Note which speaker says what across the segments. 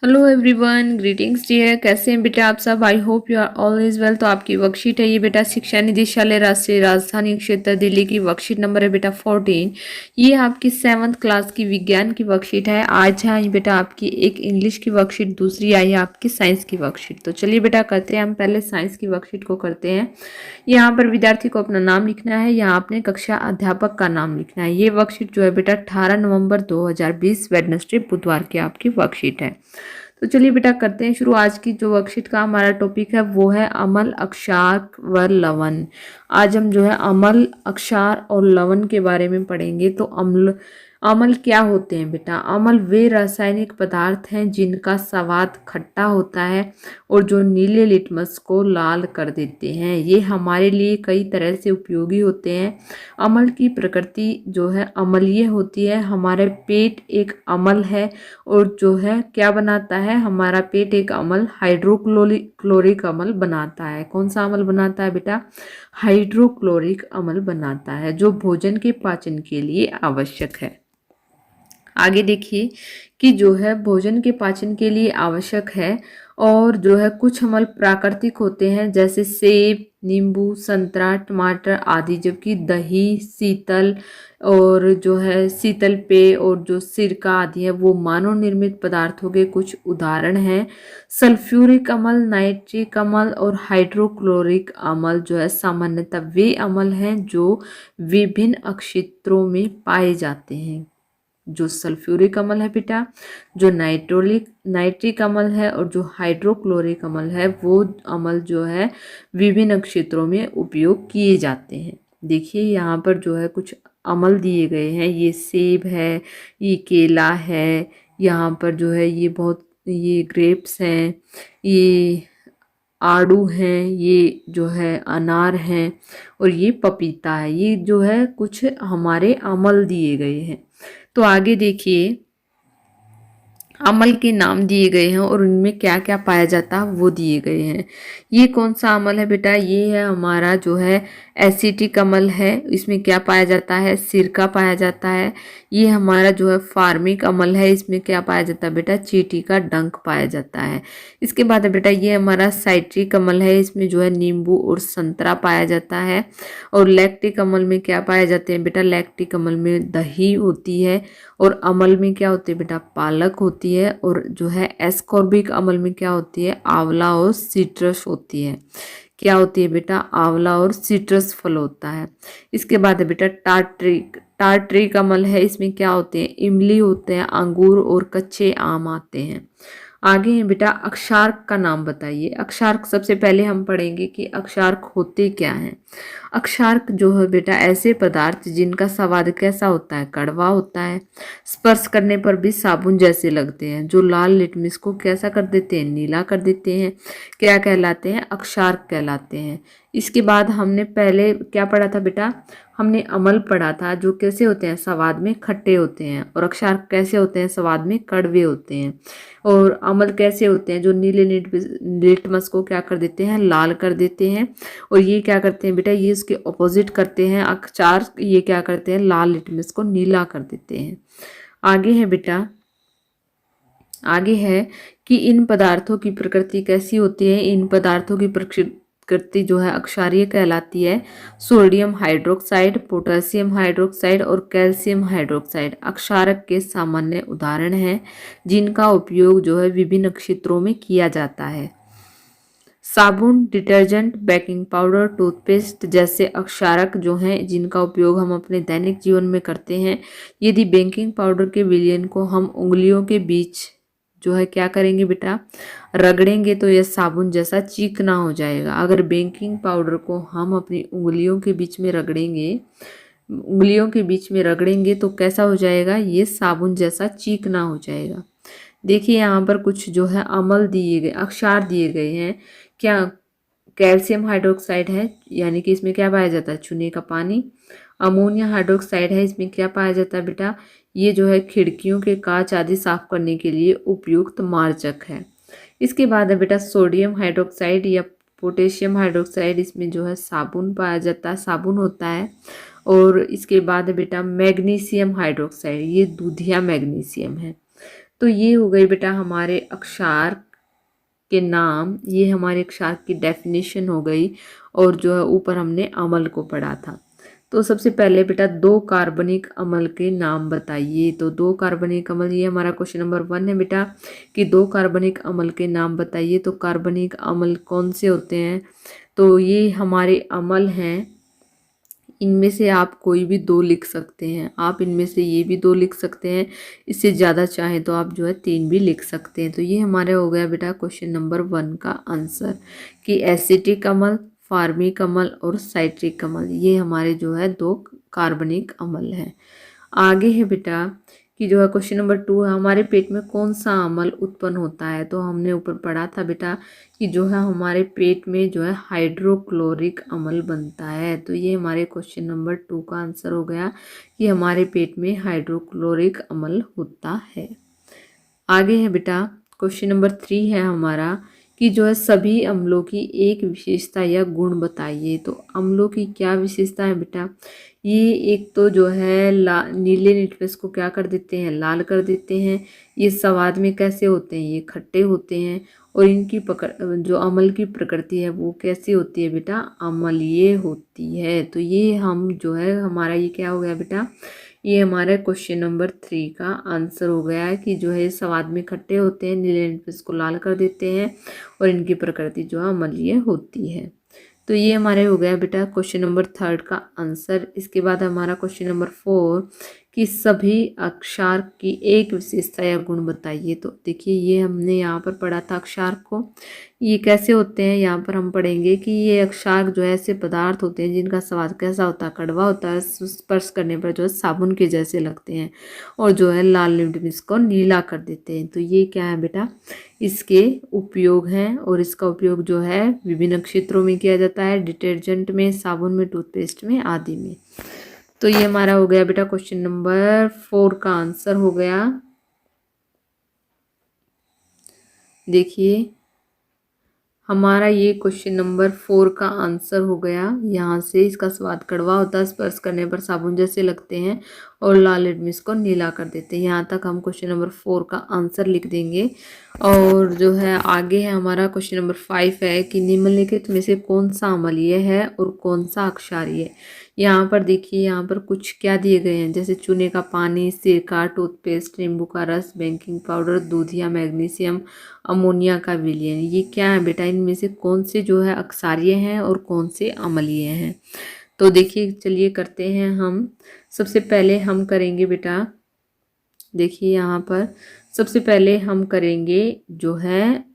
Speaker 1: Hello everyone, greetings dear. कैसे हैं बेटा आप सब? I hope you are always well. तो आपकी वर्कशीट है ये बेटा, शिक्षा निदेशालय राष्ट्रीय राजधानी क्षेत्र दिल्ली की वर्कशीट नंबर है बेटा 14। ये आपकी 7th क्लास की विज्ञान की वर्कशीट है। आज है बेटा आपकी एक इंग्लिश की वर्कशीट, दूसरी आई है आपकी साइंस की वर्कशीट। तो चलिए बेटा करते हैं, हम पहले साइंस की वर्कशीट को करते हैं। यहाँ पर विद्यार्थी को अपना नाम लिखना है, यहाँ अपने कक्षा अध्यापक का नाम लिखना है। ये वर्कशीट जो है बेटा 18 नवंबर 2020 वेडनेसडे बुधवार की आपकी वर्कशीट है। तो चलिए बेटा करते हैं शुरू। आज की जो वर्कशीट का हमारा टॉपिक है वो है अम्ल, अक्षार व लवण। आज हम जो है अम्ल, अक्षार और लवण के बारे में पढ़ेंगे। तो अम्ल क्या होते हैं बेटा? अम्ल वे रासायनिक पदार्थ हैं जिनका स्वाद खट्टा होता है और जो नीले लिटमस को लाल कर देते हैं। ये हमारे लिए कई तरह से उपयोगी होते हैं। अम्ल की प्रकृति जो है अम्लीय होती है। हमारे पेट एक अम्ल है और जो है क्या बनाता है, हमारा पेट एक अम्ल हाइड्रोक्लोरिक अम्ल बनाता है। कौन सा अम्ल बनाता है बेटा? हाइड्रोक्लोरिक अम्ल बनाता है, जो भोजन के पाचन के लिए आवश्यक है। आगे देखिए कि जो है भोजन के पाचन के लिए आवश्यक है और जो है कुछ अम्ल प्राकृतिक होते हैं, जैसे सेब, नींबू, संतरा, टमाटर आदि। जबकि दही, शीतल और जो है शीतल पेय और जो सिरका आदि है वो मानव निर्मित पदार्थों के कुछ उदाहरण हैं। सल्फ्यूरिक अम्ल, नाइट्रिक अम्ल और हाइड्रोक्लोरिक अम्ल जो है सामान्यतः वे अम्ल हैं जो विभिन्न अक्षेत्रों में पाए जाते हैं। जो सल्फ्यूरिक अम्ल है बेटा, जो नाइट्रिक अम्ल है और जो हाइड्रोक्लोरिक अम्ल है, वो अम्ल जो है विभिन्न क्षेत्रों में उपयोग किए जाते हैं। देखिए यहाँ पर जो है कुछ अम्ल दिए गए हैं। ये सेब है, ये केला है, यहाँ पर जो है ये ग्रेप्स हैं, ये आड़ू हैं, ये जो है अनार हैं और ये पपीता है। ये जो है कुछ हमारे अम्ल दिए गए हैं। तो आगे देखिए अम्ल के नाम दिए गए हैं और उनमें क्या क्या पाया जाता है वो दिए गए हैं। ये कौन सा अम्ल है बेटा? ये है हमारा जो है एसिटिक अम्ल है। इसमें क्या पाया जाता है? सिरका पाया जाता है। ये हमारा जो है फार्मिक अम्ल है। इसमें क्या पाया जाता है बेटा? चींटी का डंक पाया जाता है। इसके बाद है बेटा ये हमारा साइट्रिक अम्ल है। इसमें जो है नींबू और संतरा पाया जाता है। और लैक्टिक अम्ल में क्या पाए जाते हैं बेटा? लैक्टिक अम्ल में दही होती है। और अम्ल में क्या होती है बेटा? पालक होती है। और जो है एस्कॉर्बिक अम्ल में क्या होती है? आंवला और सिट्रस होती है। क्या होती है बेटा? आंवला और सिट्रस फल होता है। इसके बाद है बेटा टार्ट्रिक अम्ल है। इसमें क्या होते हैं? इमली होते हैं, अंगूर और कच्चे आम आते हैं। आगे है बेटा अक्षार्क का नाम बताइए। अक्षार्क सबसे पहले हम पढ़ेंगे कि अक्षार्क होते क्या हैं। अक्षार्क जो है बेटा ऐसे पदार्थ जिनका स्वाद कैसा होता है? कड़वा होता है, स्पर्श करने पर भी साबुन जैसे लगते हैं, जो लाल लिटमस को कैसा कर देते हैं? नीला कर देते हैं। क्या कहलाते हैं? अक्षार्क कहलाते हैं। इसके बाद हमने पहले क्या पढ़ा था बेटा? हमने अम्ल पढ़ा था, जो कैसे होते हैं? स्वाद में खट्टे होते हैं। और अक्षार्क कैसे होते हैं? स्वाद में कड़वे होते हैं। और अम्ल कैसे होते हैं? जो नीले लिटमस को क्या कर देते हैं? लाल कर देते हैं। और ये क्या करते हैं बेटा? ये इसके ऑपोजिट करते हैं। अक्षार्क ये क्या करते हैं? लाल लिटमस को नीला कर देते हैं। आगे है बेटा, आगे है कि इन पदार्थों की प्रकृति कैसी होती है। इन पदार्थों की प्रकृति जो है अक्षारीय कहलाती है। सोडियम हाइड्रोक्साइड, पोटेशियम हाइड्रोक्साइड और कैल्शियम हाइड्रोक्साइड अक्षारक के सामान्य उदाहरण हैं, जिनका उपयोग जो है विभिन्न क्षेत्रों में किया जाता है। साबुन, डिटर्जेंट, बेकिंग पाउडर, टूथपेस्ट जैसे अक्षारक जो हैं जिनका उपयोग हम अपने दैनिक जीवन में करते हैं। यदि बेकिंग पाउडर के विलयन को हम उंगलियों के बीच जो है क्या करेंगे बेटा? रगड़ेंगे तो यह साबुन जैसा चिकना हो जाएगा। अगर बेकिंग पाउडर को हम अपनी उंगलियों के बीच में रगड़ेंगे तो कैसा हो जाएगा? ये साबुन जैसा चिकना हो जाएगा। देखिए यहाँ पर कुछ जो है अम्ल दिए गए, अक्षार दिए गए हैं। क्या? कैल्शियम हाइड्रोक्साइड है, यानी कि इसमें क्या पाया जाता है? चूने का पानी। अमोनिया हाइड्रोक्साइड है। इसमें क्या पाया जाता है बेटा? ये जो है खिड़कियों के कांच आदि साफ करने के लिए उपयुक्त मार्जक है। इसके बाद है बेटा सोडियम हाइड्रोक्साइड या पोटेशियम हाइड्रोक्साइड। इसमें जो है साबुन पाया जाता है, साबुन होता है। और इसके बाद है बेटा मैग्नीशियम हाइड्रोक्साइड, ये दूधिया मैग्नीशियम है। तो ये हो गई बेटा हमारे अक्षर के नाम, ये हमारे अक्षर की डेफिनेशन हो गई। और जो है ऊपर हमने अमल को पढ़ा था। तो सबसे पहले बेटा दो कार्बनिक अम्ल के नाम बताइए। तो दो कार्बनिक अम्ल, ये हमारा क्वेश्चन नंबर 1 है बेटा कि दो कार्बनिक अम्ल के नाम बताइए। तो कार्बनिक अम्ल कौन से होते हैं? तो ये हमारे अम्ल हैं, इनमें से आप कोई भी दो लिख सकते हैं। आप इनमें से ये भी दो लिख सकते हैं, इससे ज़्यादा चाहें तो आप जो है 3 भी लिख सकते हैं। तो ये हमारे हो गया बेटा क्वेश्चन नंबर 1 का आंसर कि एसिटिक अम्ल, फार्मिक अम्ल और साइट्रिक अम्ल, ये हमारे जो है दो कार्बनिक अम्ल हैं। आगे है बेटा कि जो है क्वेश्चन नंबर 2 है, हमारे पेट में कौन सा अम्ल उत्पन्न होता है? तो हमने ऊपर पढ़ा था बेटा कि जो है हमारे पेट में जो है हाइड्रोक्लोरिक अम्ल बनता है। तो ये हमारे क्वेश्चन नंबर 2 का आंसर हो गया कि हमारे पेट में हाइड्रोक्लोरिक अम्ल होता है। आगे है बेटा क्वेश्चन नंबर 3 है हमारा कि जो है सभी अम्लों की एक विशेषता या गुण बताइए। तो अम्लों की क्या विशेषता है बेटा? ये एक तो जो है नीले लिटमस को क्या कर देते हैं? लाल कर देते हैं। ये स्वाद में कैसे होते हैं? ये खट्टे होते हैं। और इनकी जो अम्ल की प्रकृति है वो कैसी होती है बेटा? अम्लीय होती है। तो ये हम जो है हमारा ये क्या हो गया बेटा? ये हमारा क्वेश्चन नंबर 3 का आंसर हो गया है कि जो है स्वाद में खट्टे होते हैं, नीले लिटमस को लाल कर देते हैं और इनकी प्रकृति जो है अम्लीय होती है। तो ये हमारे हो गया बेटा क्वेश्चन नंबर 3 का आंसर। इसके बाद हमारा क्वेश्चन नंबर 4 कि सभी अक्षर की एक विशेषता या गुण बताइए। तो देखिए ये हमने यहाँ पर पढ़ा था अक्षर को, ये कैसे होते हैं यहाँ पर हम पढ़ेंगे कि ये अक्षर जो है ऐसे पदार्थ होते हैं जिनका स्वाद कैसा होता है? कड़वा होता है, स्पर्श करने पर जो है साबुन के जैसे लगते हैं और जो है लाल लिटमस को नीला कर देते हैं। तो ये क्या है बेटा? इसके उपयोग हैं और इसका उपयोग जो है विभिन्न क्षेत्रों में किया जाता है, डिटर्जेंट में, साबुन में, टूथपेस्ट में आदि में। तो ये हमारा हो गया बेटा क्वेश्चन नंबर 4 का आंसर हो गया। देखिए हमारा ये क्वेश्चन नंबर 4 का आंसर हो गया। यहाँ से इसका स्वाद कड़वा होता है, स्पर्श करने पर साबुन जैसे लगते हैं और लाल लिटमस को नीला कर देते हैं। यहाँ तक हम क्वेश्चन नंबर 4 का आंसर लिख देंगे। और जो है आगे है हमारा क्वेश्चन नंबर 5 है कि निम्नलिखित में से कौन सा अम्लीय है और कौन सा अक्षारीय है। यहाँ पर देखिए यहाँ पर कुछ क्या दिए गए हैं, जैसे चूने का पानी, सिरका, टूथपेस्ट, नींबू का रस, बेकिंग पाउडर, दूधिया, मैग्नीशियम, अमोनिया का विलयन। ये क्या है बेटा? इनमें से कौन से जो है अक्षारीय हैं और कौन से अम्लीय हैं? तो देखिए चलिए करते हैं हम। सबसे पहले हम करेंगे बेटा, देखिए यहाँ पर सबसे पहले हम करेंगे जो है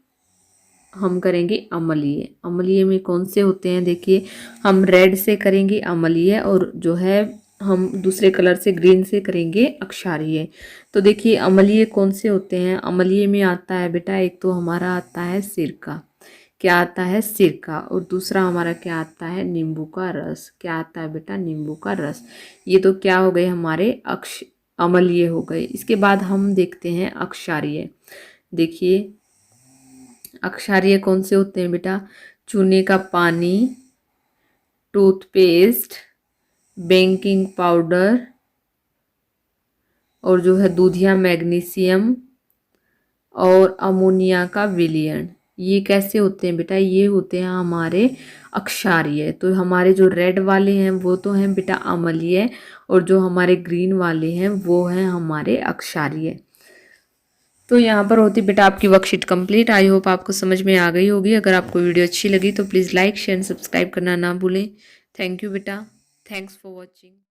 Speaker 1: हम करेंगे अम्लीय। अम्लीय में कौन से होते हैं? देखिए हम रेड से करेंगे अम्लीय और जो है हम दूसरे कलर से ग्रीन से करेंगे अक्षारीय। तो देखिए अम्लीय कौन से होते हैं? अम्लीय में आता है बेटा एक तो हमारा आता है सिरका, क्या आता है? सिरका। और दूसरा हमारा क्या आता है? नींबू का रस। क्या आता है बेटा? नींबू का रस। ये तो क्या हो गए हमारे अम्लीय हो गए। इसके बाद हम देखते हैं अक्षारीय। देखिए अक्षारीय कौन से होते हैं बेटा? चूने का पानी, टूथपेस्ट, बेकिंग पाउडर और जो है दूधिया, मैग्नीशियम और अमोनिया का विलयन। ये कैसे होते हैं बेटा? ये होते हैं हमारे अक्षारीय। तो हमारे जो रेड वाले हैं वो तो हैं बेटा अम्लीय और जो हमारे ग्रीन वाले हैं वो हैं हमारे अक्षारीय। तो यहाँ पर होती बेटा आपकी वर्कशीट कंप्लीट। आई होप आपको समझ में आ गई होगी। अगर आपको वीडियो अच्छी लगी तो प्लीज़ लाइक शेयर सब्सक्राइब करना ना भूलें। थैंक यू बेटा। Thanks for watching.